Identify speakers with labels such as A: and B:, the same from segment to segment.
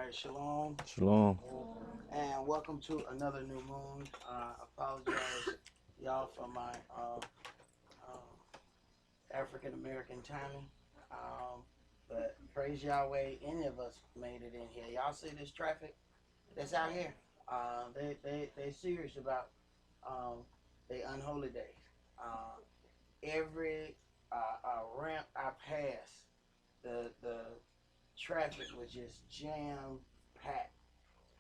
A: right, shalom.
B: Shalom.
A: And welcome to another new moon. Apologize, y'all, for my African American timing. But praise Yahweh, any of us made it in here. Y'all see this traffic that's out here? They serious about the unholy days. Every ramp I passed, the traffic was just jam packed.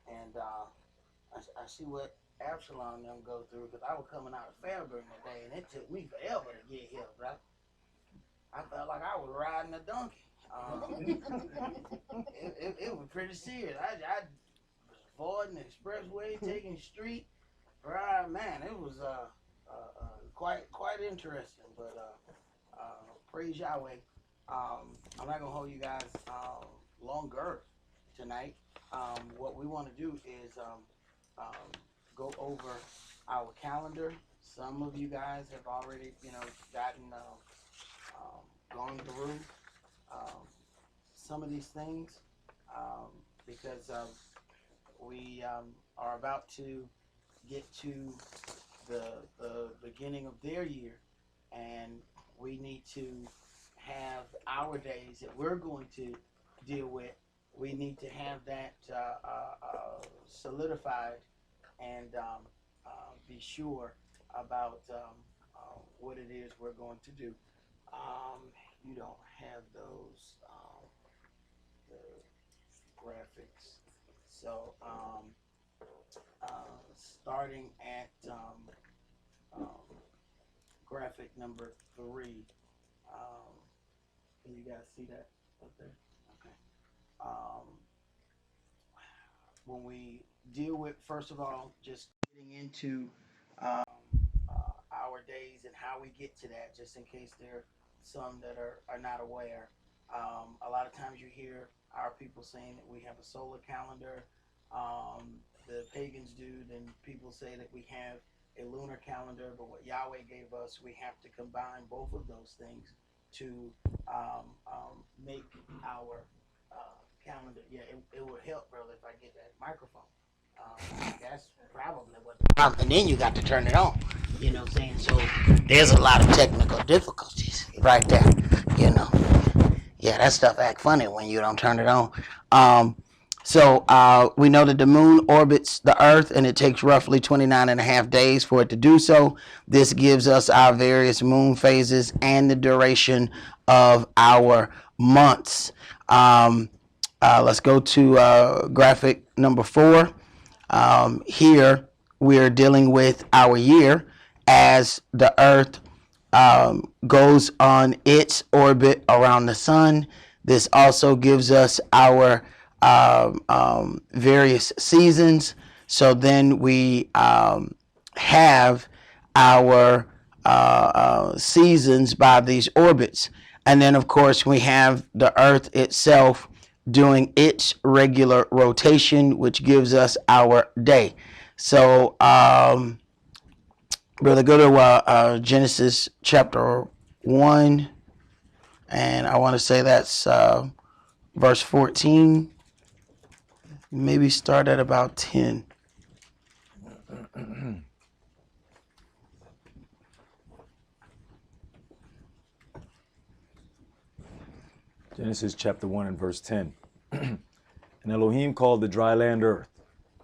A: And I see what Absalom and them go through, because I was coming out of Fairburn today, and it took me forever to get here, bro. I felt like I was riding a donkey. It was pretty serious. I was avoiding the expressway, taking street. Right, man, it was quite interesting. But praise Yahweh. I'm not gonna hold you guys longer tonight. What we want to do is go over our calendar. Some of you guys have already, gotten gone through some of these things because we are about to get to the beginning of their year, and we need to have our days that we're going to deal with. We need to have that solidified and be sure about what it is we're going to do. You don't have those the graphics, so starting at graphic number 3. Can you guys see that up there? Okay. When we deal with, first of all, just getting into our days and how we get to that, just in case there are some that are not aware. A lot of times you hear our people saying that we have a solar calendar. The pagans do, then people say that we have a lunar calendar, but what Yahweh gave us, we have to combine both of those things to make our calendar. Yeah, it would help, brother, if I get that microphone. That's probably what. And then you got to turn it on. You know what I'm saying? So there's a lot of technical difficulties right there. Yeah, that stuff act funny when you don't turn it on. So we know that the moon orbits the earth, and it takes roughly 29 and a half days for it to do so. This gives us our various moon phases and the duration of our months. Let's go to graphic number 4. Here we're dealing with our year as the earth goes on its orbit around the sun. This also gives us our various seasons. So then we have our seasons by these orbits. And then, of course, we have the earth itself doing its regular rotation, which gives us our day. So, brother, go to Genesis chapter 1, and I want to say that's verse 14. Maybe start at about 10.
B: Genesis chapter 1 and verse 10. And Elohim called the dry land earth,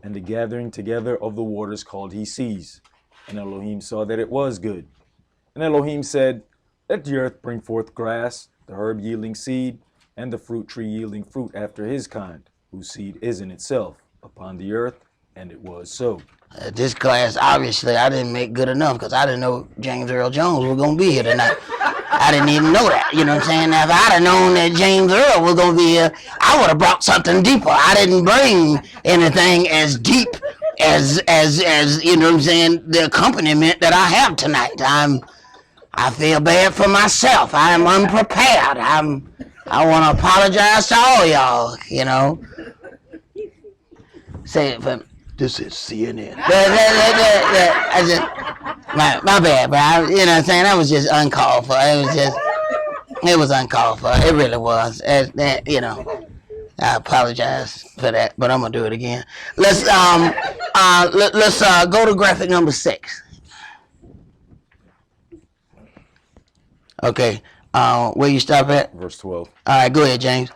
B: and the gathering together of the waters called he seas. And Elohim saw that it was good. And Elohim said, let the earth bring forth grass, the herb yielding seed, and the fruit tree yielding fruit after his kind, whose seed is in itself upon the earth. And it was so.
A: This class, obviously, I didn't make good enough, because I didn't know James Earl Jones was going to be here tonight. I didn't even know that. You know what I'm saying? If I'd have known that James Earl was going to be here, I would have brought something deeper. I didn't bring anything as deep as you know what I'm saying, the accompaniment that I have tonight. I feel bad for myself. I am unprepared. I want to apologize to all y'all, Say it for me. This is CNN. I just, my bad, but you know what I'm saying? That was just uncalled for. It was uncalled for. It really was. I apologize for that, but I'm gonna do it again. Let's go to graphic number 6. Okay. Where you stop at?
B: Verse 12.
A: All right, go ahead, James.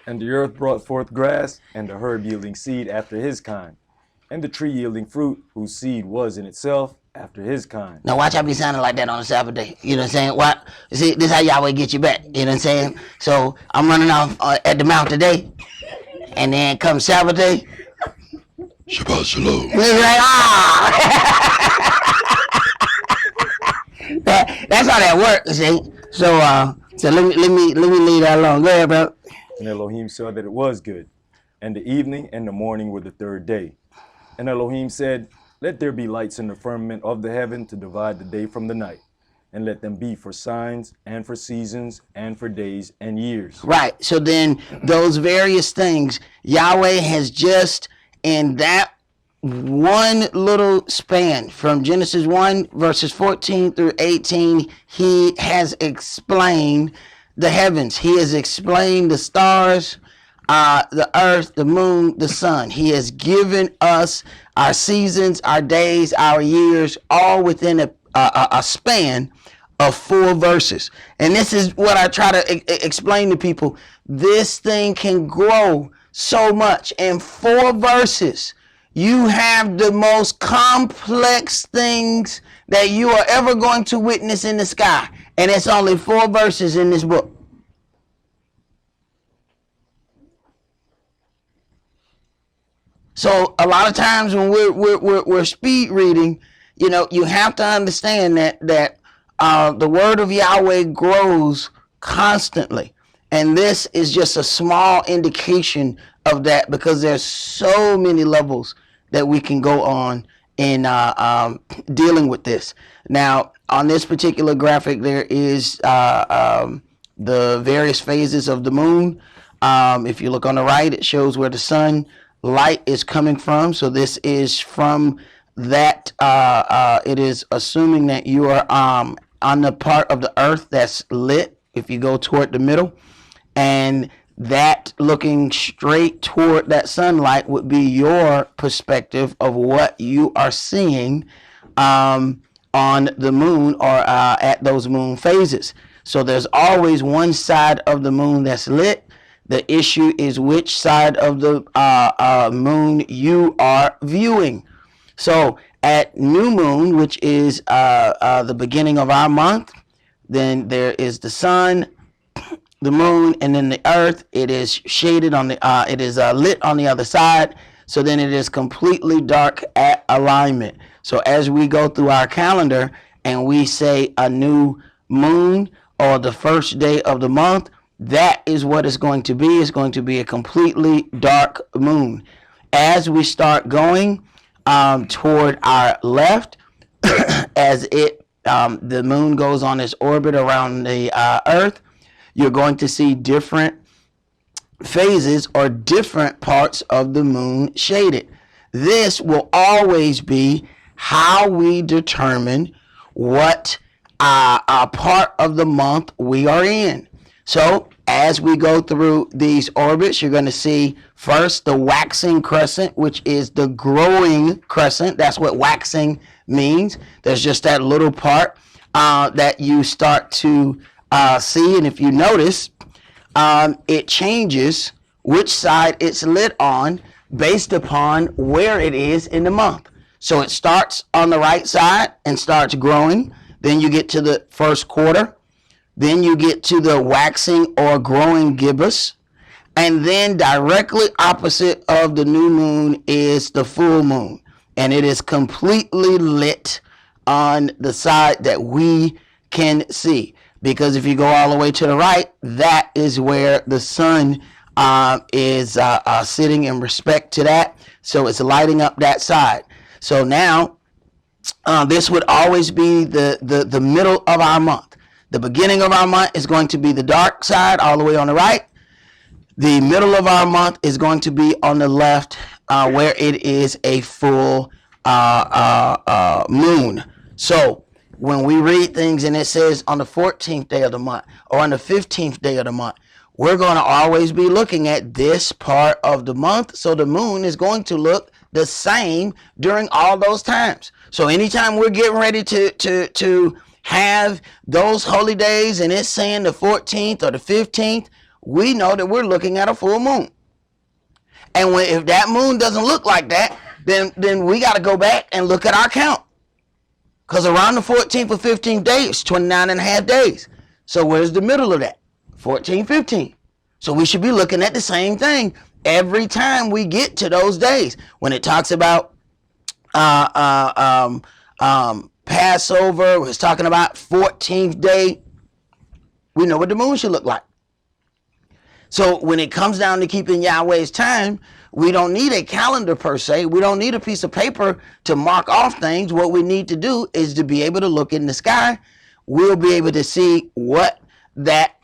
B: And the earth brought forth grass, and the herb yielding seed after his kind, and the tree yielding fruit, whose seed was in itself after his kind.
A: Now watch I be sounding like that on a Sabbath day. You know what I'm saying? What? See, this is how Yahweh get you back. You know what I'm saying? So I'm running off at the mount today, and then come Sabbath day.
C: Shabbat shalom.
A: It's like, that's how that works. See? So let me leave that alone. Go ahead, bro.
B: And Elohim saw that it was good. And the evening and the morning were the third day. And Elohim said, let there be lights in the firmament of the heaven to divide the day from the night, and let them be for signs and for seasons and for days and years.
A: Right. So then those various things, Yahweh has just in that one little span from Genesis 1 verses 14 through 18, he has explained the heavens. He has explained the stars, the earth, the moon, the sun. He has given us our seasons, our days, our years, all within a span of 4 verses. And this is what I try to explain to people. This thing can grow so much in 4 verses. You have the most complex things that you are ever going to witness in the sky. And it's only 4 verses in this book. So a lot of times when we're speed reading, you know, you have to understand that the word of Yahweh grows constantly. And this is just a small indication of that, because there's so many levels that we can go on in dealing with this. Now, on this particular graphic, there is the various phases of the moon. If you look on the right, it shows where the sun light is coming from. So this is from that. It is assuming that you are on the part of the earth that's lit. If you go toward the middle, and that looking straight toward that sunlight would be your perspective of what you are seeing on the moon or at those moon phases. So there's always one side of the moon that's lit. The issue is which side of the moon you are viewing. So at new moon, which is the beginning of our month, then there is the sun, the moon, and then the earth. It is shaded on the it is lit on the other side. So then it is completely dark at alignment. So as we go through our calendar and we say a new moon or the first day of the month, that is what it's going to be. It's going to be a completely dark moon. As we start going toward our left, as the moon goes on its orbit around the earth, you're going to see different phases or different parts of the moon shaded. This will always be how we determine what part of the month we are in. So as we go through these orbits, you're going to see first the waxing crescent, which is the growing crescent. That's what waxing means. There's just that little part that you start to see. And if you notice, it changes which side it's lit on based upon where it is in the month. So it starts on the right side and starts growing. Then you get to the first quarter. Then you get to the waxing or growing gibbous. And then directly opposite of the new moon is the full moon. And it is completely lit on the side that we can see. Because if you go all the way to the right, that is where the sun is sitting in respect to that. So it's lighting up that side. So now this would always be the middle of our month. The beginning of our month is going to be the dark side all the way on the right. The middle of our month is going to be on the left where it is a full moon. So when we read things and it says on the 14th day of the month or on the 15th day of the month, we're going to always be looking at this part of the month. So the moon is going to look the same during all those times. So anytime we're getting ready to have those holy days and it's saying the 14th or the 15th, we know that we're looking at a full moon. And if that moon doesn't look like that, then we got to go back and look at our count. Because around the 14th or 15th day, it's 29 and a half days. So where's the middle of that? 14, 15. So we should be looking at the same thing every time we get to those days. When it talks about Passover, it's talking about 14th day, we know what the moon should look like. So when it comes down to keeping Yahweh's time, we don't need a calendar per se. We don't need a piece of paper to mark off things. What we need to do is to be able to look in the sky. We'll be able to see what that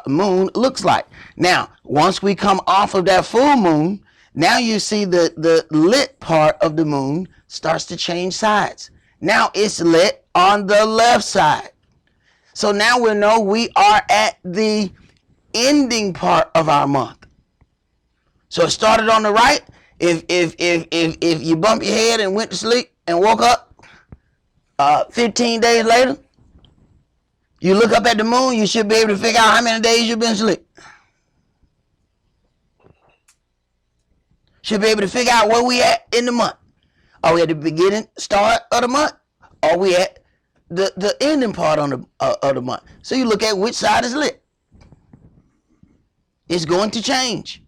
A: moon looks like. Now, once we come off of that full moon, now you see the lit part of the moon starts to change sides. Now it's lit on the left side. So now we know we are at the ending part of our month. So it started on the right. If you bump your head and went to sleep and woke up 15 days later, you look up at the moon, you should be able to figure out how many days you've been asleep. Should be able to figure out where we at in the month. Are we at the beginning, start of the month? Or are we at the ending part of the month? So you look at which side is lit. It's going to change.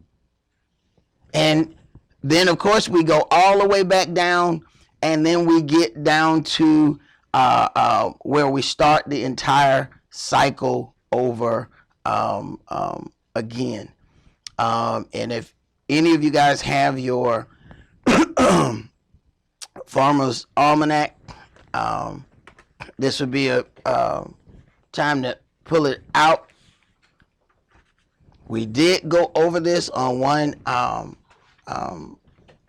A: And then, of course, we go all the way back down, and then we get down to where we start the entire cycle over again. And if any of you guys have your Farmer's Almanac, this would be a time to pull it out. We did go over this on one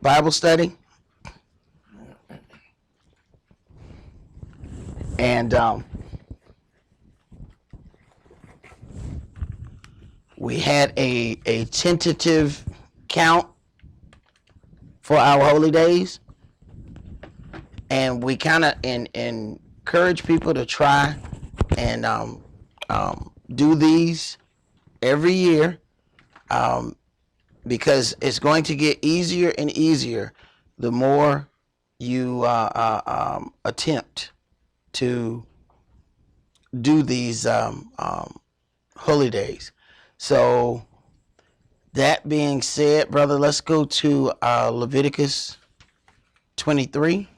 A: Bible study. And we had a tentative count for our holy days. And we kind of encourage people to try and do these every year, because it's going to get easier and easier the more you attempt to do these holy days. So that being said, brother, let's go to Leviticus 23.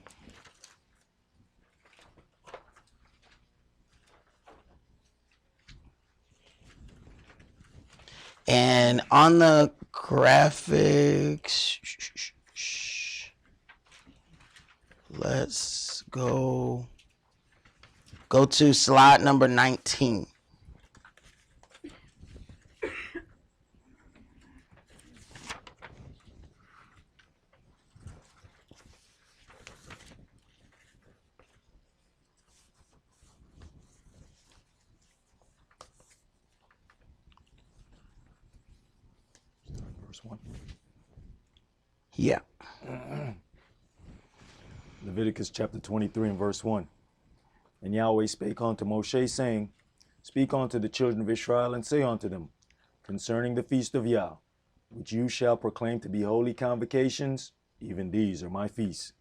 A: And on the graphics, let's go to slide number 19.
B: Verse 1.
A: Yeah.
B: Leviticus chapter 23 and verse 1. And Yahweh spake unto Moshe, saying, Speak unto the children of Israel, and say unto them, concerning the feast of Yah, which you shall proclaim to be holy convocations, even these are my feasts.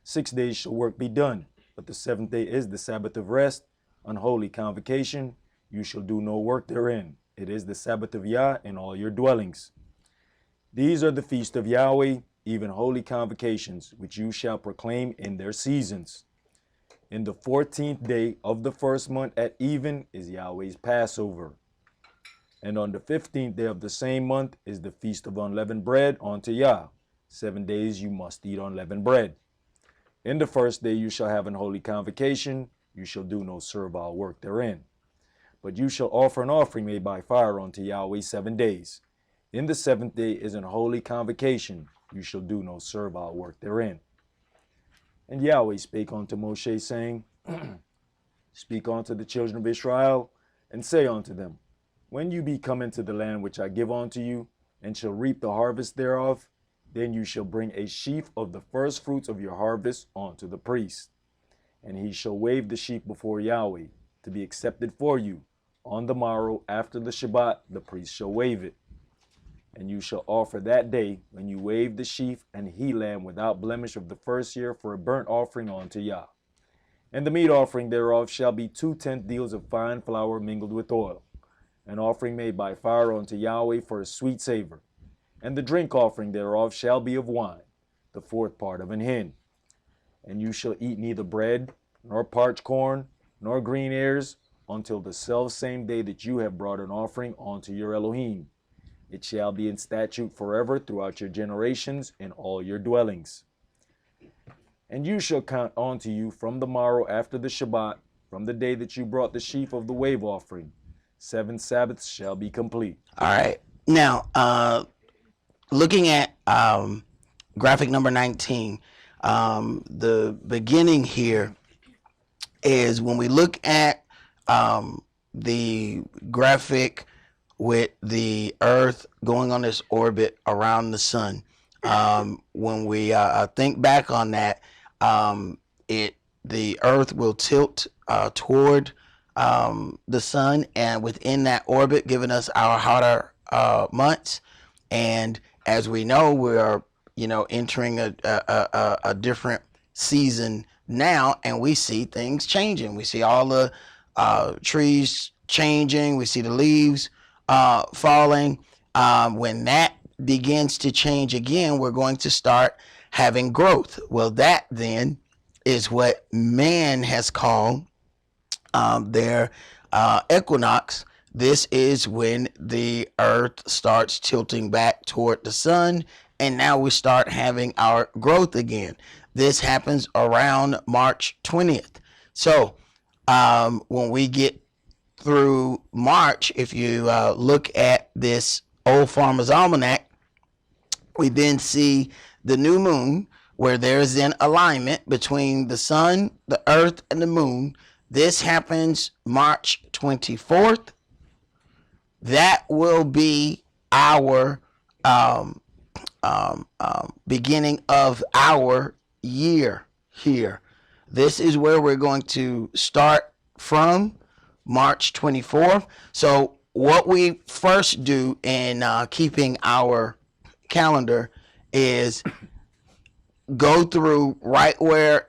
B: 6 days shall work be done, but the seventh day is the Sabbath of rest, an holy convocation. You shall do no work therein. It is the Sabbath of Yah in all your dwellings. These are the feasts of Yahweh, even holy convocations, which you shall proclaim in their seasons. In the 14th day of the first month at even is Yahweh's Passover. And on the 15th day of the same month is the feast of unleavened bread unto Yah. 7 days you must eat unleavened bread. In the first day you shall have an holy convocation. You shall do no servile work therein. But you shall offer an offering made by fire unto Yahweh 7 days. In the seventh day is an holy convocation. You shall do no servile work therein. And Yahweh spake unto Moshe, saying, Speak unto the children of Israel, and say unto them, When you be come into the land which I give unto you, and shall reap the harvest thereof, then you shall bring a sheaf of the first fruits of your harvest unto the priest. And he shall wave the sheaf before Yahweh, to be accepted for you. On the morrow after the Shabbat, the priest shall wave it. And you shall offer that day, when you wave the sheaf, an he lamb without blemish of the first year, for a burnt offering unto Yah. And the meat offering thereof shall be 2/10 deals of fine flour mingled with oil, an offering made by fire unto Yahweh for a sweet savor. And the drink offering thereof shall be of wine, the 4th part of an hin. And you shall eat neither bread, nor parched corn, nor green ears, until the selfsame day that you have brought an offering unto your Elohim. It shall be in statute forever throughout your generations in all your dwellings. And you shall count unto you from the morrow after the Shabbat, from the day that you brought the sheaf of the wave offering. 7 Sabbaths shall be complete.
A: All right. Now, looking at graphic number 19, the beginning here is when we look at the graphic with the earth going on this orbit around the sun. When we think back on that, the earth will tilt toward the sun, and within that orbit, giving us our hotter months. And as we know, we are entering a different season now, and we see things changing. We see all the trees changing. We see the leaves falling. When that begins to change again, we're going to start having growth. Well, that then is what man has called their equinox. This is when the earth starts tilting back toward the sun, and now we start having our growth again. This happens around March 20th. So when we get through March, if you look at this Old Farmer's Almanac, we then see the new moon, where there's an alignment between the sun, the earth, and the moon. This happens March 24th. That will be our beginning of our year here. This is where we're going to start from, March 24th. So what we first do in keeping our calendar is go through right where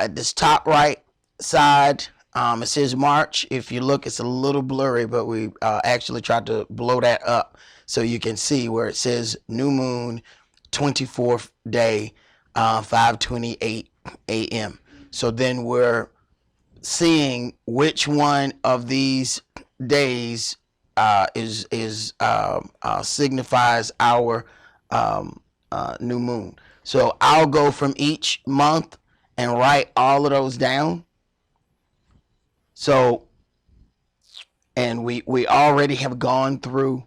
A: this top right side, it says March. If you look, it's a little blurry, but we actually tried to blow that up so you can see where it says new moon, 24th day, 5:28 a.m. So then we're seeing which one of these days signifies our new moon. So I'll go from each month and write all of those down. So, and we already have gone through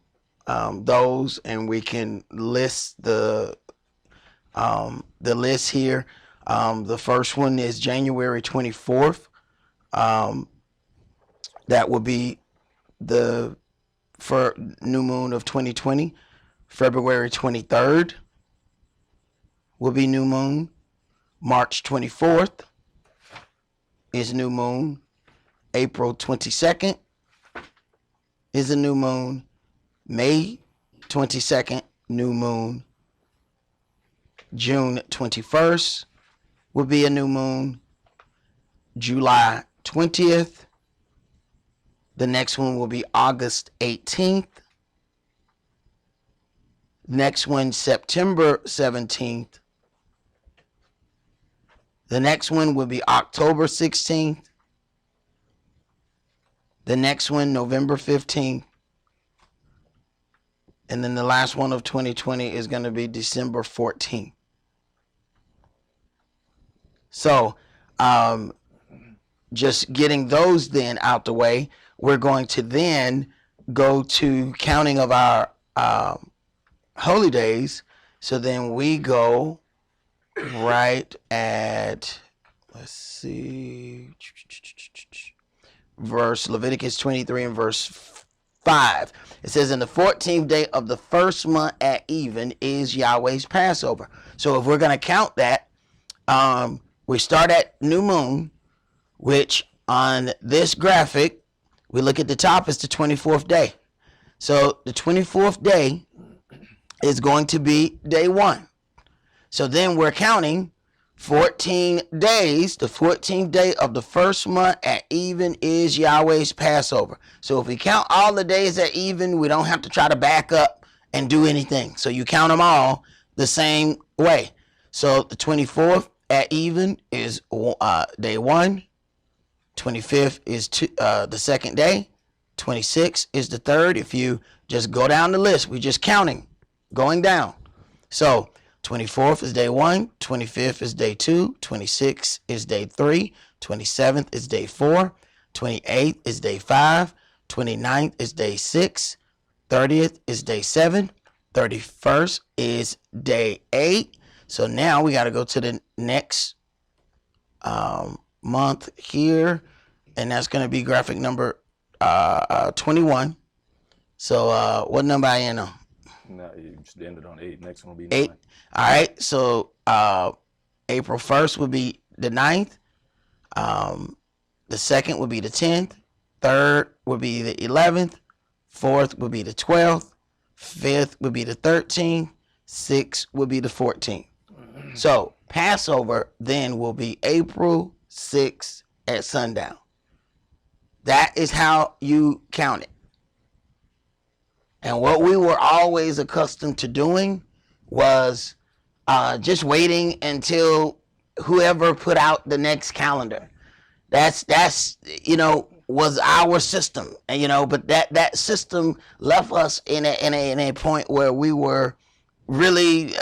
A: those, and we can list the list here. The first one is January 24th. That will be the new moon of 2020. February 23rd will be new moon. March 24th is new moon. April 22nd is a new moon. May 22nd, new moon. June 21st will be a new moon. July 20th. The next one will be August 18th. Next one, September 17th. The next one will be October 16th. The next one, November 15th. And then the last one of 2020 is going to be December 14th. So, just getting those then out the way, we're going to then go to counting of our holy days. So then we go right at, let's see, Leviticus 23 and verse
D: 5. It says, in the 14th day of the first month at even is Yahweh's Passover. So if we're going to count that, we start at new moon, which on this graphic, we look at the top, it's the 24th day. So the 24th day is going to be day 1. So then we're counting 14 days. The 14th day of the first month at even is Yahweh's Passover. So if we count all the days at even, we don't have to try to back up and do anything. So you count them all the same way. So the 24th at even is day 1. 25th is the second day. 26th is the third. If you just go down the list, we're just counting, going down. So 24th is day 1, 25th is day 2, 26th is day 3, 27th is day 4, 28th is day 5, 29th is day 6, 30th is day 7, 31st is day 8. So now we got to go to the next month here, and that's going to be graphic number 21. So what number I in on?
B: No, you just ended on 8. Next one will be
D: 8.
B: 9.
D: All right. So April 1st would be the 9th. The 2nd would be the 10th. 3rd would be the 11th. 4th would be the 12th. 5th would be the 13th. 6th would be the 14th. So Passover then will be April 6th at sundown. That is how you count it. And what we were always accustomed to doing was just waiting until whoever put out the next calendar. That's was our system, and but that system left us in a point where we were really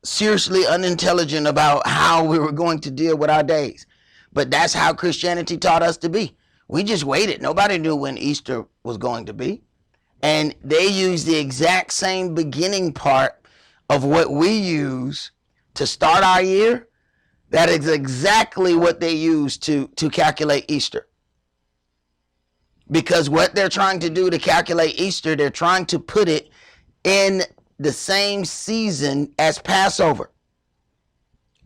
D: seriously unintelligent about how we were going to deal with our days. But that's how Christianity taught us to be. We just waited. Nobody knew when Easter was going to be. And they used the exact same beginning part of what we use to start our year. That is exactly what they use to calculate Easter. Because what they're trying to do to calculate Easter, they're trying to put it in the same season as Passover.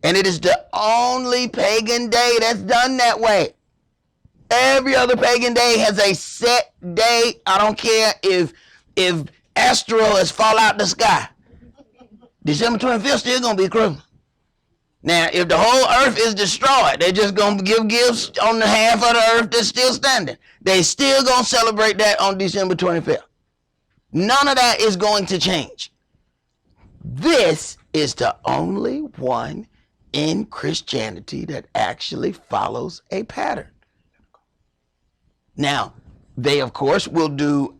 D: And it is the only pagan day that's done that way. Every other pagan day has a set day. I don't care if asteroids fall out the sky. December 25th still going to be Christmas. Now, if the whole earth is destroyed, they're just going to give gifts on the half of the earth that's still standing. They still going to celebrate that on December 25th. None of that is going to change. This is the only one in Christianity that actually follows a pattern. Now, they, of course, will do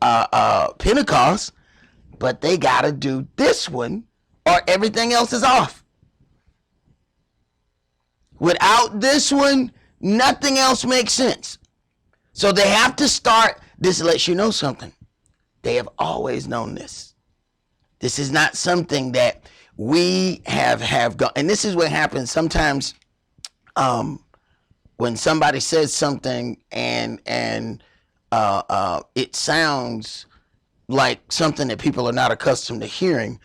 D: Pentecost, but they got to do this one or everything else is off. Without this one, nothing else makes sense. So they have to start. This lets you know something. They have always known this. This is not something that we have gone. And this is what happens sometimes when somebody says something and it sounds like something that people are not accustomed to hearing.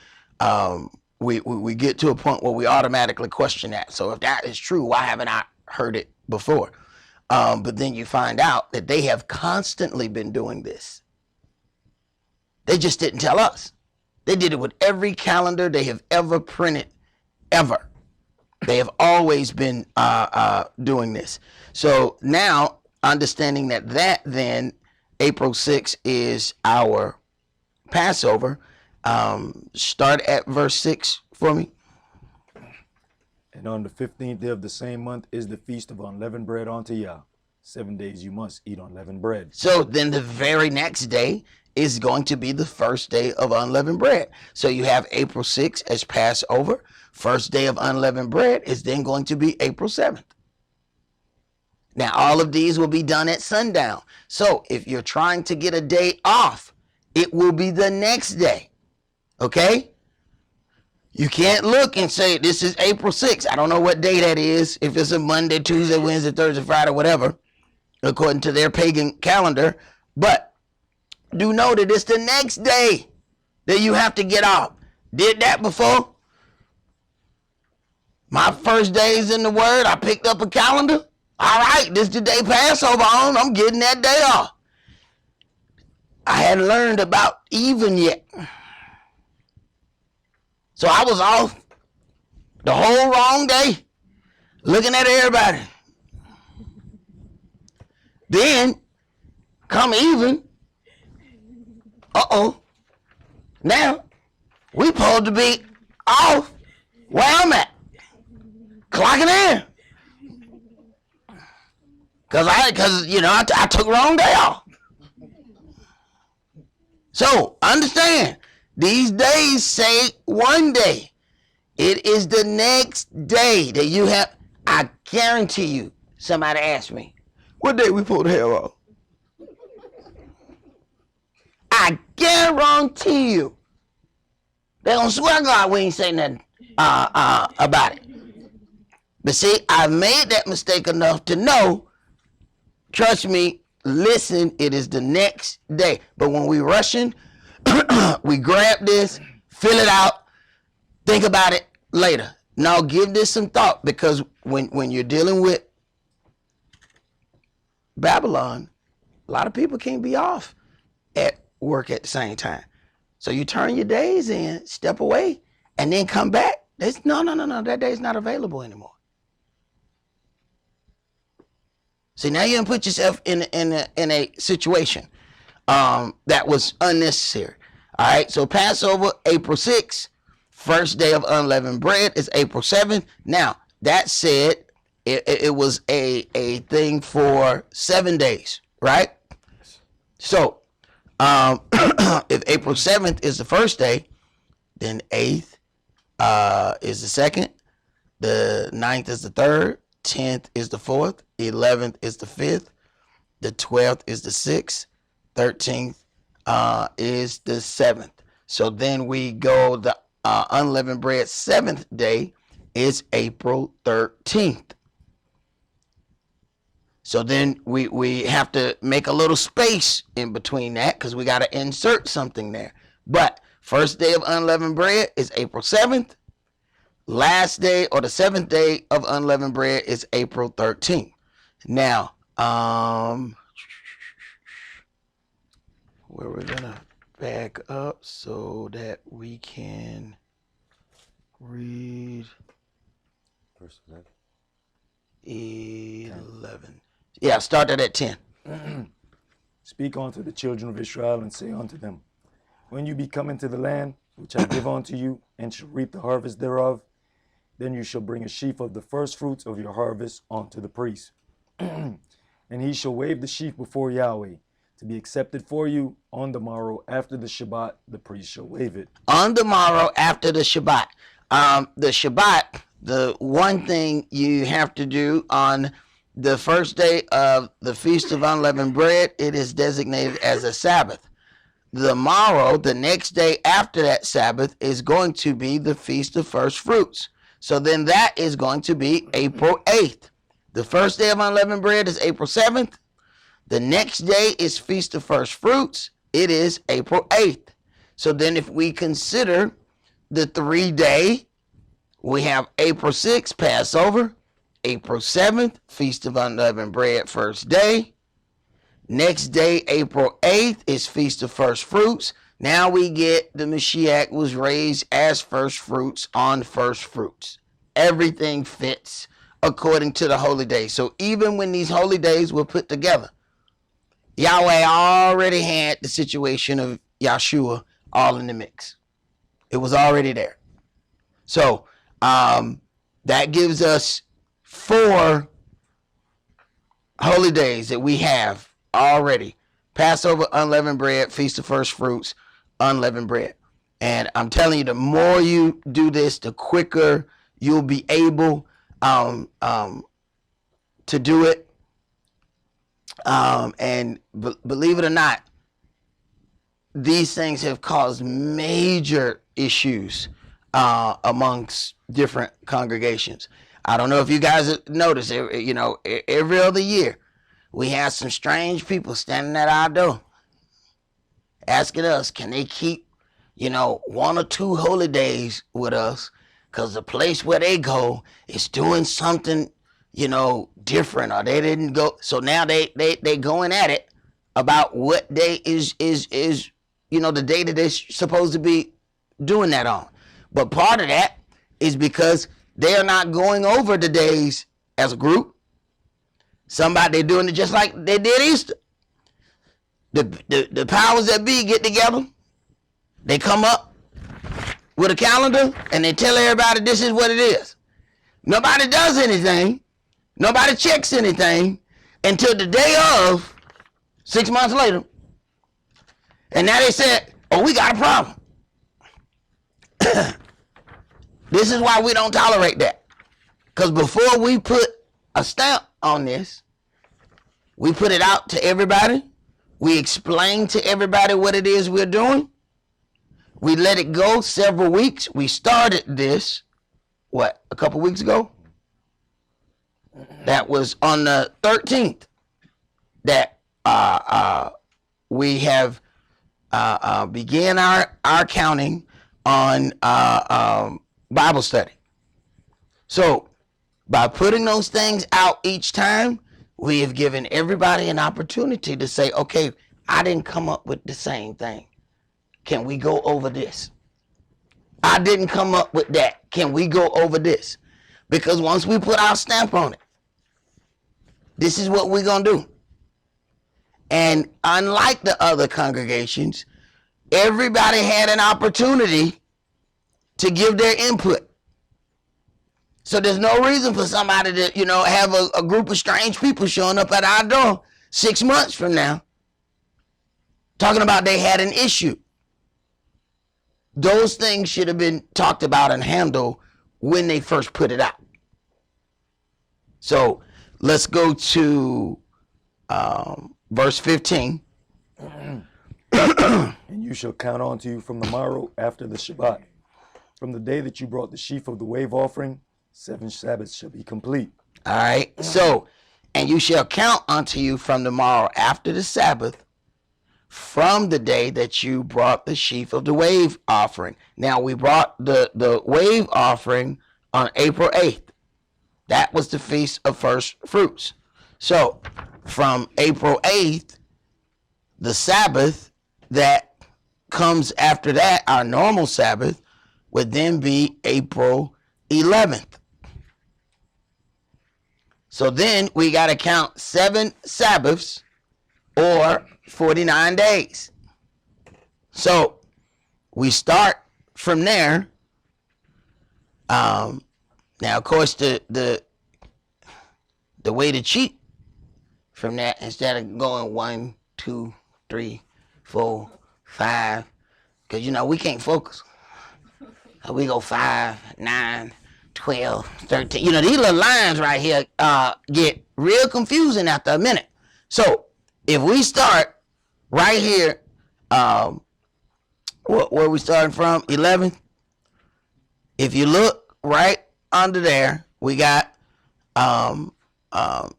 D: We get to a point where we automatically question that. So if that is true, why haven't I heard it before? But then you find out that they have constantly been doing this. They just didn't tell us. They did it with every calendar they have ever printed, ever. They have always been doing this. So now, understanding that then April 6th is our Passover, start at verse 6 for me.
B: And on the 15th day of the same month is the feast of unleavened bread unto Yah. 7 days you must eat unleavened bread.
D: So then the very next day is going to be the first day of unleavened bread. So you have April 6th as Passover. First day of unleavened bread is then going to be April 7th. Now, all of these will be done at sundown. So if you're trying to get a day off, it will be the next day. Okay? You can't look and say, this is April 6th. I don't know what day that is. If it's a Monday, Tuesday, Wednesday, Thursday, Friday, whatever, according to their pagan calendar. But do know that it's the next day that you have to get off. Did that before. My first days in the Word, I picked up a calendar. All right, this is the day Passover on. I'm getting that day off. I hadn't learned about even yet. So I was off the whole wrong day, looking at everybody. Then, come even. Now, we supposed to be off where I'm at. Clocking in. Cause I took wrong day off. So understand, these days say one day. It is the next day that you have. I guarantee you, somebody asked me, what day we supposed to have off? I guarantee you, they gonna swear to God we ain't say nothing about it. But see, I've made that mistake enough to know, trust me, listen, it is the next day. But when we rushing, we grab this, fill it out, think about it later. Now give this some thought, because when you're dealing with Babylon, a lot of people can't be off at work at the same time. So you turn your days in, step away, and then come back. No, that day's not available anymore. See, now you done put yourself in a situation that was unnecessary. All right, so Passover, April 6th. First day of unleavened bread is April 7th. Now, that said, it was a thing for 7 days, right? So, if April 7th is the first day, then 8th is the second, the 9th is the third, 10th is the fourth, 11th is the fifth, the 12th is the sixth, 13th is the seventh. So then we go, the unleavened bread 7th day is April 13th. So then we have to make a little space in between that, because we got to insert something there. But first day of unleavened bread is April 7th. Last day, or the 7th day of unleavened bread, is April 13th. Now, where we're going to back up so that we can read
B: Verse
D: 11. Yeah, start that at 10.
B: Speak unto the children of Israel, and say unto them, when you be come into the land which I give unto you, and shall reap the harvest thereof, then you shall bring a sheaf of the firstfruits of your harvest unto the priest. And he shall wave the sheaf before Yahweh, to be accepted for you. On the morrow after the Shabbat, the priest shall wave it.
D: On the morrow after the Shabbat. The Shabbat, the one thing you have to do on the first day of the Feast of Unleavened Bread, it is designated as a Sabbath. The morrow, the next day after that Sabbath, is going to be the Feast of First Fruits. So then that is going to be April 8th. The first day of Unleavened Bread is April 7th. The next day is Feast of First Fruits. It is April 8th. So then if we consider the 3-day, we have April 6th, Passover. April 7th, Feast of Unleavened Bread, first day. Next day, April 8th, is Feast of First Fruits. Now we get the Mashiach was raised as first fruits on first fruits. Everything fits according to the holy days. So even when these holy days were put together, Yahweh already had the situation of Yahshua all in the mix. It was already there. So that gives us 4 holy days that we have already. Passover, unleavened bread, Feast of First Fruits, unleavened bread. And I'm telling you, the more you do this, the quicker you'll be able to do it. And believe it or not, these things have caused major issues amongst different congregations. I don't know if you guys have noticed, every other year we have some strange people standing at our door. asking us, can they keep, 1 or 2 holy days with us? Because the place where they go is doing something, different, or they didn't go. So now they going at it about what day is the day that they're supposed to be doing that on. But part of that is because they are not going over the days as a group. They're doing it just like they did Easter. The powers that be get together. They come up with a calendar and they tell everybody this is what it is. Nobody does anything. Nobody checks anything until the day of, 6 months later. And now they said, oh, we got a problem. This is why we don't tolerate that. Because before we put a stamp on this, we put it out to everybody. We explain to everybody what it is we're doing. We let it go several weeks. We started this, a couple weeks ago? That was on the 13th that we have began our counting on Bible study. So by putting those things out each time, we have given everybody an opportunity to say, okay, I didn't come up with the same thing. Can we go over this? I didn't come up with that. Can we go over this? Because once we put our stamp on it, this is what we're going to do. And unlike the other congregations, everybody had an opportunity to give their input. So there's no reason for somebody to, have a group of strange people showing up at our door 6 months from now talking about they had an issue. Those things should have been talked about and handled when they first put it out. So let's go to verse 15.
B: And you shall count unto you from the morrow after the Shabbat. From the day that you brought the sheaf of the wave offering, 7 Sabbaths shall be complete.
D: All right. So, and you shall count unto you from the morrow after the Sabbath, from the day that you brought the sheaf of the wave offering. Now, we brought the wave offering on April 8th. That was the Feast of First Fruits. So, from April 8th, the Sabbath that comes after that, our normal Sabbath, would then be April 11th. So then we got to count 7 Sabbaths or 49 days. So we start from there. Now, of course, the way to cheat from that, instead of going 1, 2, 3, 4, 5, because, we can't focus. We go 5, 9, 12, 13. These little lines right here get real confusing after a minute. So if we start right here, where we starting from, 11. If you look right under there, we got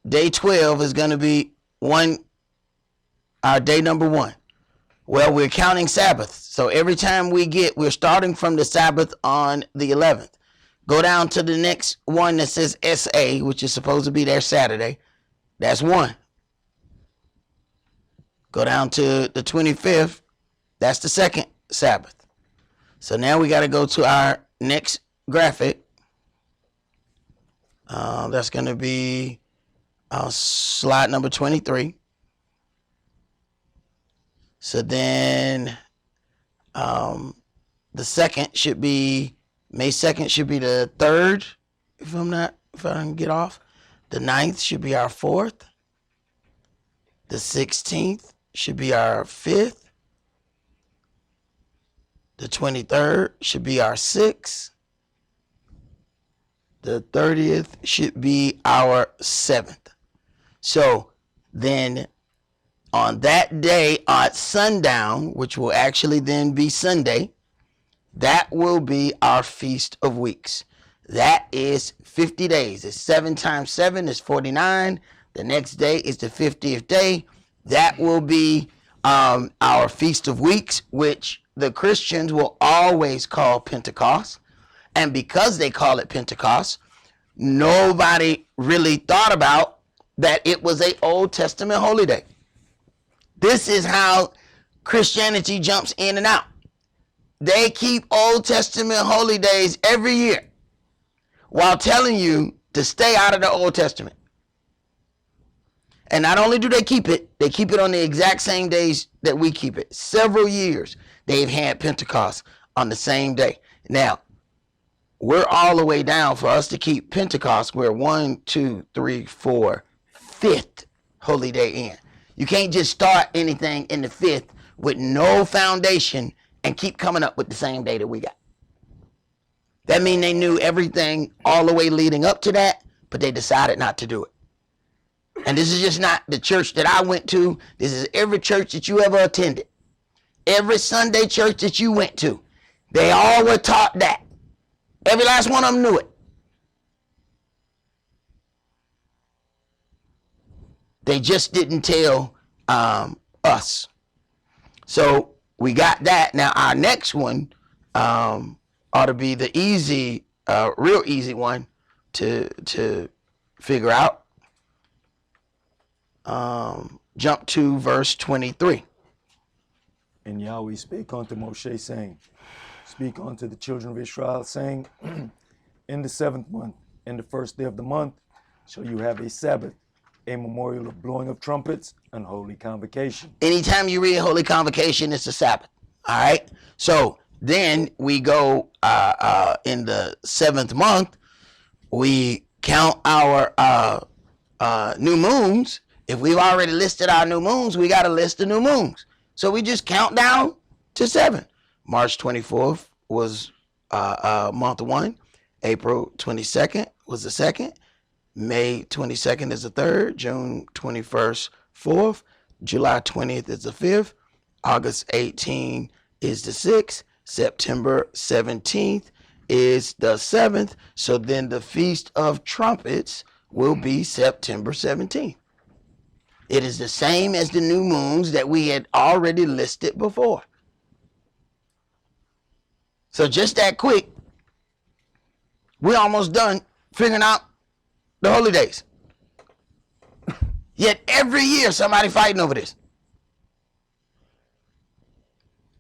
D: day 12 is going to be our day number 1. Well, we're counting Sabbath. So every time we're starting from the Sabbath on the 11th. Go down to the next one that says SA, which is supposed to be their Saturday. That's 1. Go down to the 25th. That's the 2nd Sabbath. So now we got to go to our next graphic. That's going to be slide number 23. So then the 2nd should be, May 2nd should be the 3rd, if I can get off. The 9th should be our 4th. The 16th should be our 5th. The 23rd should be our 6th. The 30th should be our 7th. So then on that day at sundown, which will actually then be Sunday, that will be our Feast of Weeks. That is 50 days. It's 7 times 7 is 49. The next day is the 50th day. That will be our Feast of Weeks, which the Christians will always call Pentecost. And because they call it Pentecost, nobody really thought about that it was an Old Testament holy day. This is how Christianity jumps in and out. They keep Old Testament holy days every year while telling you to stay out of the Old Testament. And not only do they keep it on the exact same days that we keep it. Several years they've had Pentecost on the same day. Now, we're all the way down for us to keep Pentecost. We're 1, 2, 3, 4, 5th holy day in. You can't just start anything in the 5th with no foundation and keep coming up with the same day that we got. That means they knew everything all the way leading up to that, but they decided not to do it. And this is just not the church that I went to. This is every church that you ever attended. Every Sunday church that you went to. They all were taught that. Every last one of them knew it. They just didn't tell us. So we got that. Now our next one ought to be the easy, real easy one to figure out. Jump to verse 23.
B: And Yahweh spake unto Moshe, saying, Speak unto the children of Israel, saying, In the 7th month, in the 1st day of the month, shall you have a Sabbath, a memorial of blowing of trumpets, and holy convocation.
D: Anytime you read holy convocation, it's a Sabbath. All right. So then we go in the 7th month, we count our new moons. If we've already listed our new moons, we got to list the new moons. So we just count down to 7. March 24th was month 1. April 22nd was the 2nd. May 22nd is the 3rd. June 21st, 4th. July 20th is the 5th. August 18th is the 6th. September 17th is the 7th. So then the Feast of Trumpets will be September 17th. It is the same as the new moons that we had already listed before. So just that quick, we're almost done figuring out the holy days. Yet every year somebody fighting over this.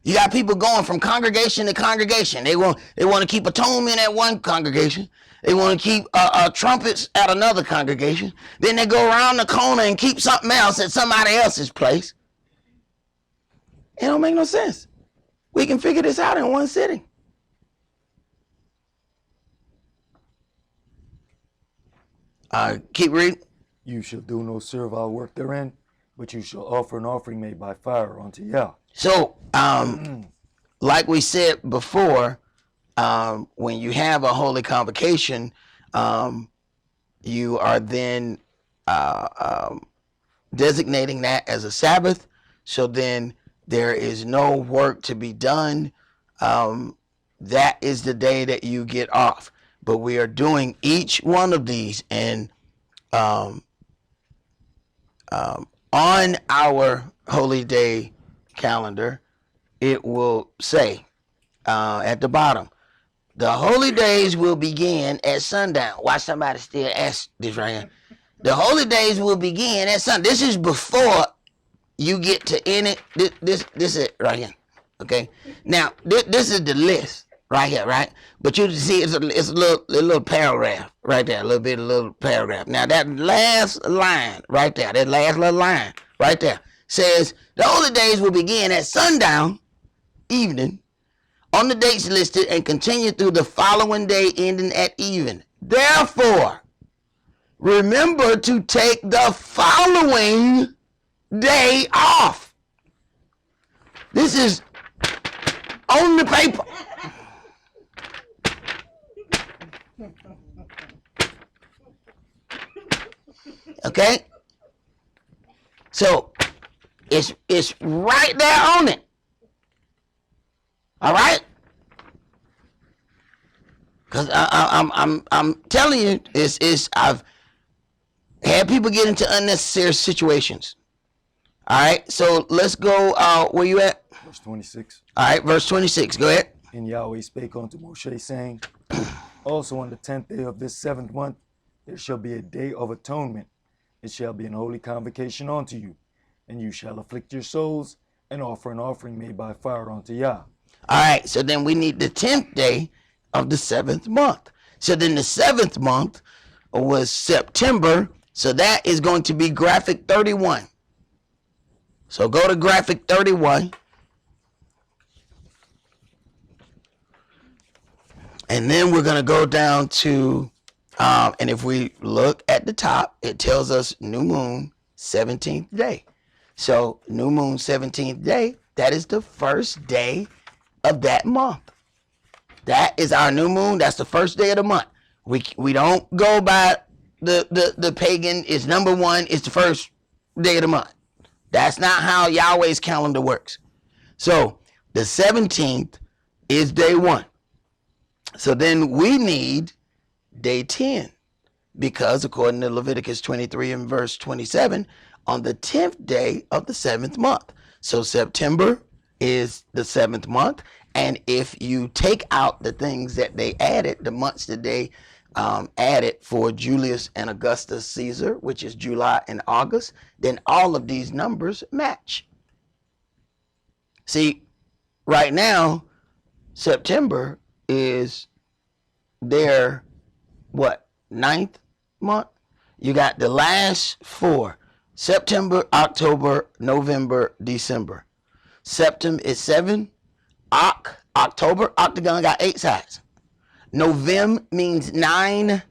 D: You got people going from congregation to congregation. They want to keep atonement at one congregation. They want to keep trumpets at another congregation. Then they go around the corner and keep something else at somebody else's place. It don't make no sense. We can figure this out in one sitting. Keep reading.
B: You shall do no servile work therein, but you shall offer an offering made by fire unto Yah.
D: So, like we said before, when you have a holy convocation, you are then designating that as a Sabbath. So then there is no work to be done. That is the day that you get off. But we are doing each one of these, and on our holy day calendar, it will say at the bottom, the holy days will begin at sundown. Why somebody still ask this right here? The holy days will begin at sundown. This is before you get to end it. This is it right here. Okay. Now this is the list right here, right? But you see, it's a little paragraph right there, a little paragraph. Now that last line right there, that last little line right there says the holy days will begin at sundown, evening, on the dates listed and continue through the following day ending at even. Therefore, remember to take the following day off. This is on the paper. Okay? So it's right there on it. All right? Because I'm telling you, I've had people get into unnecessary situations. All right, so let's go. Where you at?
B: Verse 26.
D: All right, verse 26. Go ahead.
B: And Yahweh spake unto Moshe, saying, Also on the 10th day of this 7th month, there shall be a day of atonement. It shall be an holy convocation unto you, and you shall afflict your souls and offer an offering made by fire unto Yah.
D: All right, so then we need the 10th day of the 7th month. So then the 7th month was September, so that is going to be graphic 31. So go to graphic 31. And then we're going to go down to, and if we look at the top, it tells us new moon, 17th day. So new moon, 17th day, that is the first day of that month. That is our new moon. That's the first day of the month. We don't go by the pagan. It's number one. It's the first day of the month. That's not how Yahweh's calendar works. So the 17th is day one. So then we need day 10, because according to Leviticus 23 and verse 27, on the 10th day of the 7th month. So September is the 7th month. And if you take out the things that they added, the months that they added for Julius and Augustus Caesar, which is July and August, then all of these numbers match. See, right now, September is their, what, 9th month? You got the last four, September, October, November, December. September is 7. October, octagon got 8 sides. November means 9.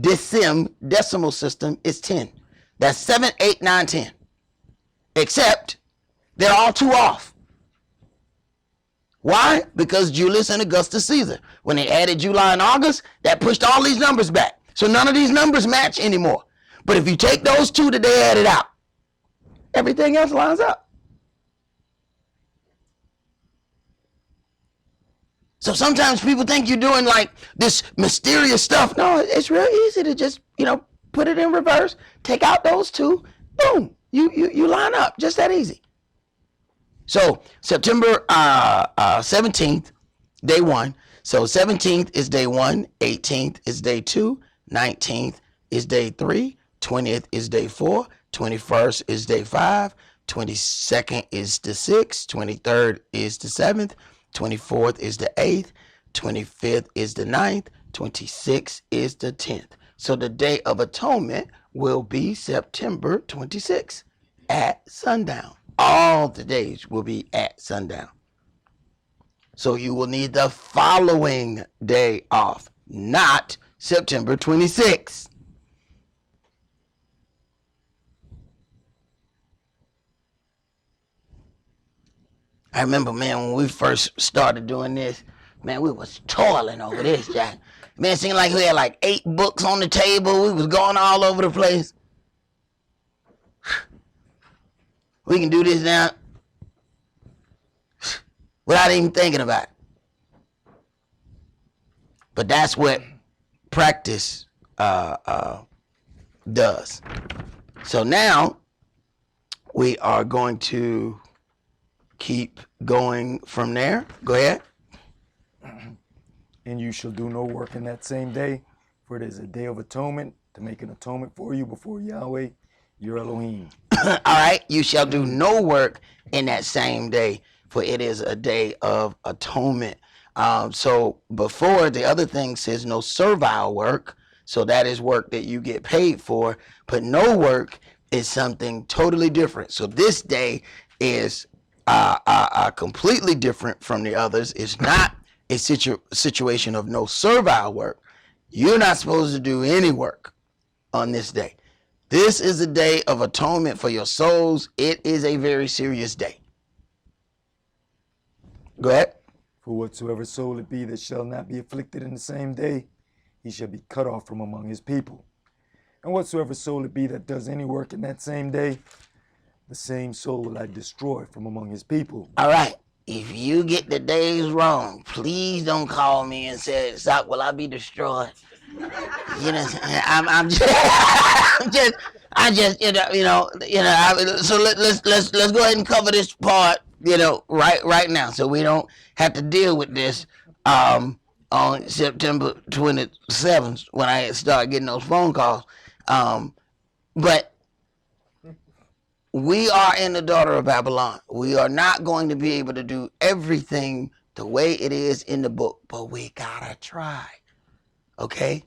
D: Decimal system is 10. That's 7, 8, 9, 10. Except they're all 2 off. Why? Because Julius and Augustus Caesar, when they added July and August, that pushed all these numbers back. So none of these numbers match anymore. But if you take those 2 that they added out, everything else lines up. So sometimes people think you're doing like this mysterious stuff. No, it's real easy to just, put it in reverse, take out those 2, boom, you line up, just that easy. So September 17th, day 1. So 17th is day 1, 18th is day 2, 19th is day 3, 20th is day 4, 21st is day 5, 22nd is the 6th, 23rd is the 7th, 24th is the 8th, 25th is the 9th, 26th is the 10th. So the Day of Atonement will be September 26th at sundown. All the days will be at sundown. So you will need the following day off, not September 26th. I remember, man, when we first started doing this, man, we was toiling over this, Jack. Man, it seemed like we had like 8 books on the table. We was going all over the place. We can do this now without even thinking about it. But that's what practice does. So now we are going to keep going from there. Go ahead.
B: And you shall do no work in that same day, for it is a day of atonement, to make an atonement for you before Yahweh, your Elohim.
D: All right, you shall do no work in that same day, for it is a day of atonement. So before, the other thing says no servile work, so that is work that you get paid for, but no work is something totally different. So this day is completely different from the others. It's not a situation of no servile work. You're not supposed to do any work on this day. This is a day of atonement for your souls. It is a very serious day. Go ahead.
B: For whatsoever soul it be that shall not be afflicted in the same day, he shall be cut off from among his people. And whatsoever soul it be that does any work in that same day, the same soul will I destroy from among his people.
D: All right. If you get the days wrong, please don't call me and say, Esaac, will I be destroyed? You know, I'm I just, so let's go ahead and cover this part, right now, so we don't have to deal with this on September 27th when I start getting those phone calls. But we are in the daughter of Babylon. We are not going to be able to do everything the way it is in the book, but we gotta try. Okay?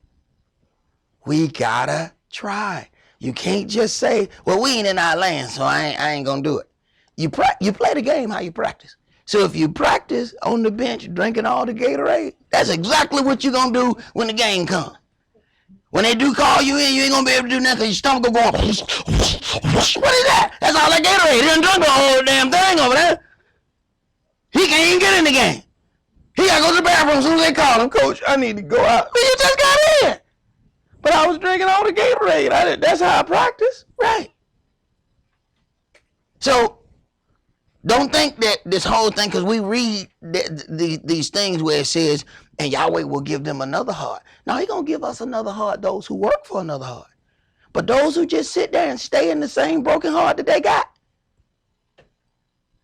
D: We gotta try. You can't just say, well, we ain't in our land, so I ain't gonna do it. You play the game how you practice. So if you practice on the bench drinking all the Gatorade, that's exactly what you're gonna do when the game comes. When they do call you in, you ain't gonna be able to do nothing. Your stomach will go on. What is that? That's all that Gatorade. He done drunk the whole damn thing over there. He can't even get in the game. He gotta go to the bathroom as soon as they call him. Coach, I need to go out. But you just got in. But I was drinking all the Gatorade. That's how I practice. Right. So don't think that this whole thing, because we read these things where it says, and Yahweh will give them another heart. Now, He's going to give us another heart, those who work for another heart. But those who just sit there and stay in the same broken heart that they got,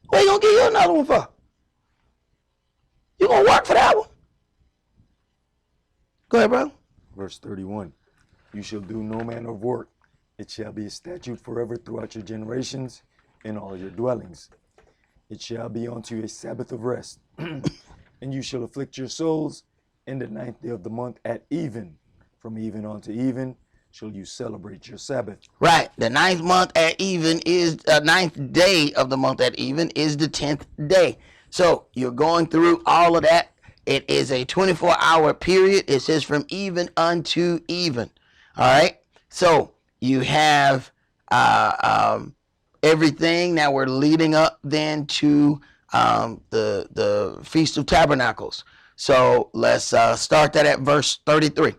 D: what He going to give you another one for? You going to work for that one. Go ahead, bro.
B: Verse 31. You shall do no manner of work. It shall be a statute forever throughout your generations in all your dwellings. It shall be unto you a Sabbath of rest. And you shall afflict your souls in the 9th day of the month at even. From even unto even shall you celebrate your Sabbath.
D: Right. The 9th month at even is, 9th day of the month at even is the 10th day. So you're going through all of that. It is a 24-hour period. It says from even unto even. All right. So you have everything that we're leading up then to the Feast of Tabernacles. So let's start that at verse 33.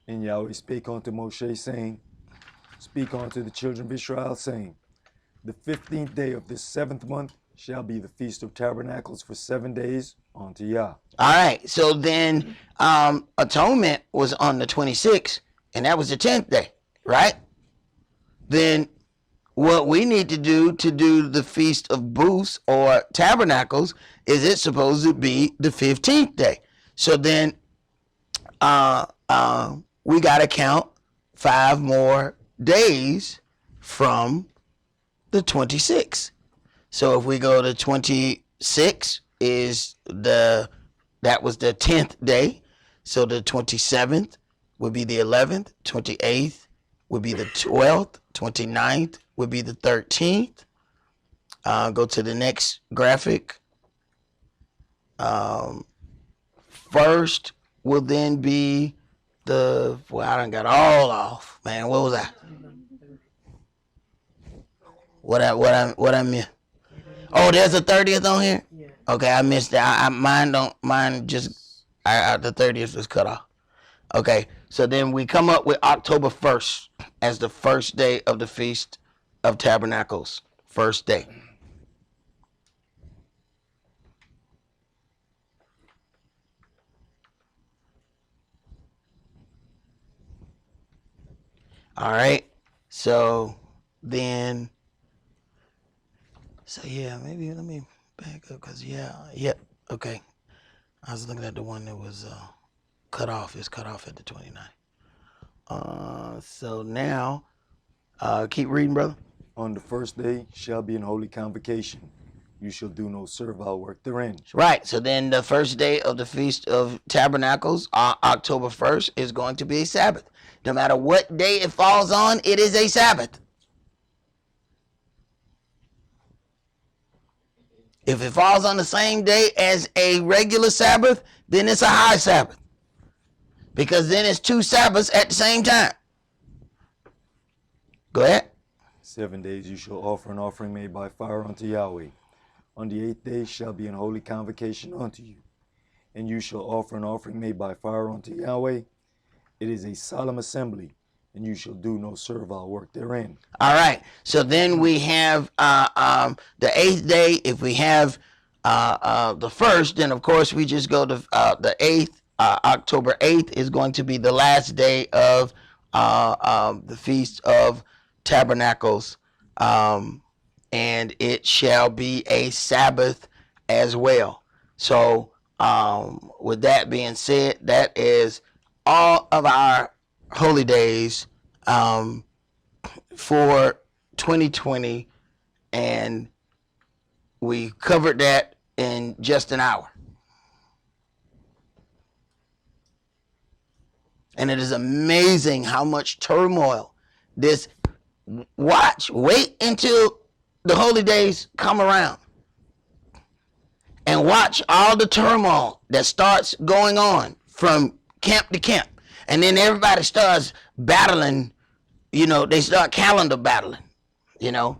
B: And Yahweh spake unto Moshe, saying, Speak unto the children of Israel, saying, The 15th day of this 7th month shall be the Feast of Tabernacles for 7 days unto Yah.
D: All right. So then atonement was on the 26th, and that was the 10th day, right? Then what we need to do the Feast of Booths or Tabernacles is it's supposed to be the 15th day. So then we got to count 5 more days from the 26th. So if we go to 26 that was the 10th day. So the 27th would be the 11th, 28th would be the 12th, 29th would be the 13th. Go to the next graphic. First will then be I done got all off. Man, what was that? What I missed? Oh, there's a 30th on here? Yeah. Okay, I missed that. The 30th was cut off. Okay, so then we come up with October 1st as the first day of the Feast of Tabernacles. First day. All right, so then, maybe let me back up because okay. I was looking at the one that was cut off. It's cut off at the 29th. So now, keep reading, brother.
B: On the first day shall be an holy convocation. You shall do no servile work therein.
D: Right. So then the first day of the Feast of Tabernacles, October 1st, is going to be a Sabbath. No matter what day it falls on, it is a Sabbath. If it falls on the same day as a regular Sabbath, then it's a high Sabbath. Because then it's 2 Sabbaths at the same time. Go ahead.
B: 7 days you shall offer an offering made by fire unto Yahweh. On the 8th day shall be an holy convocation unto you. And you shall offer an offering made by fire unto Yahweh. It is a solemn assembly, and you shall do no servile work therein. All
D: right. So then we have the 8th day. If we have the 1st, then of course we just go to the 8th. October 8th is going to be the last day of the Feast of tabernacles, and it shall be a Sabbath as well. So with that being said, that is all of our holy days for 2020, and we covered that in just an hour. And it is amazing how much turmoil this, wait until the holy days come around and watch all the turmoil that starts going on from camp to camp. And then everybody starts battling, they start calendar battling, and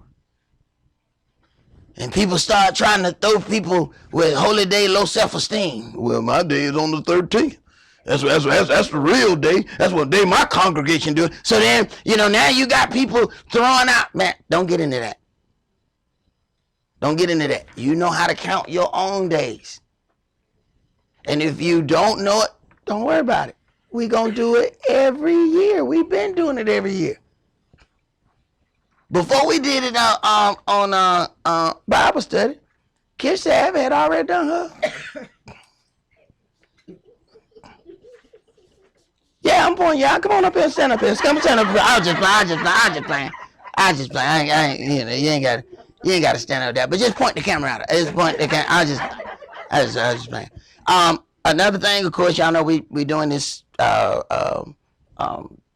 D: people start trying to throw people with holy day low self-esteem. Well, my day is on the 13th. That's the real day. That's what day my congregation do. So then, now you got people throwing out, man, don't get into that. Don't get into that. You know how to count your own days. And if you don't know it, don't worry about it. We're going to do it every year. We've been doing it every year. Before we did it on Bible study, Kish Sav had already done her. Yeah, I'm pointing y'all. Come on up here and stand up here. Come stand up here. I was just playing. You ain't got to stand up there. But just point the camera out. Just point the camera. I was just playing. Another thing, of course, y'all know we doing this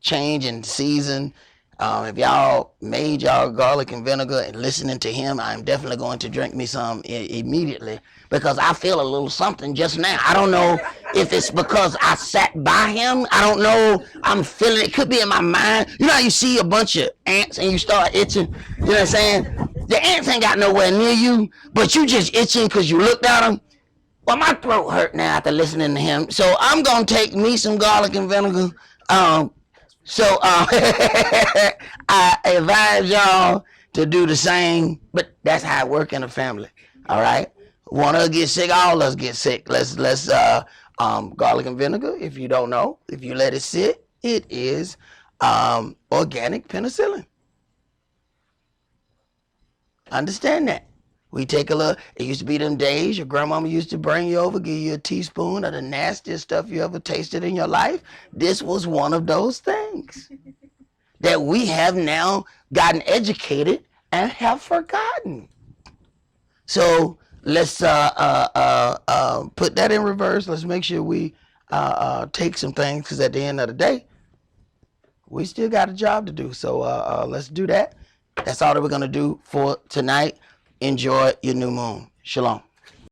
D: change in season. If y'all made y'all garlic and vinegar and listening to him, I'm definitely going to drink me some immediately, because I feel a little something just now. I don't know if it's because I sat by him. I don't know. I'm feeling it. Could be in my mind. You know how you see a bunch of ants and you start itching? You know what I'm saying? The ants ain't got nowhere near you, but you just itching because you looked at them. Well, my throat hurt now after listening to him. So I'm going to take me some garlic and vinegar. So I advise y'all to do the same, but that's how it works in a family. All right. One of us get sick, all of us get sick. Let's garlic and vinegar. If you don't know, if you let it sit, it is organic penicillin. Understand that. We take a look. It used to be them days your grandmama used to bring you over, give you a teaspoon of the nastiest stuff you ever tasted in your life. This was one of those things that we have now gotten educated and have forgotten. So let's put that in reverse. Let's make sure we take some things, because at the end of the day, we still got a job to do. So let's do that. That's all that we're going to do for tonight. Enjoy your new moon. Shalom.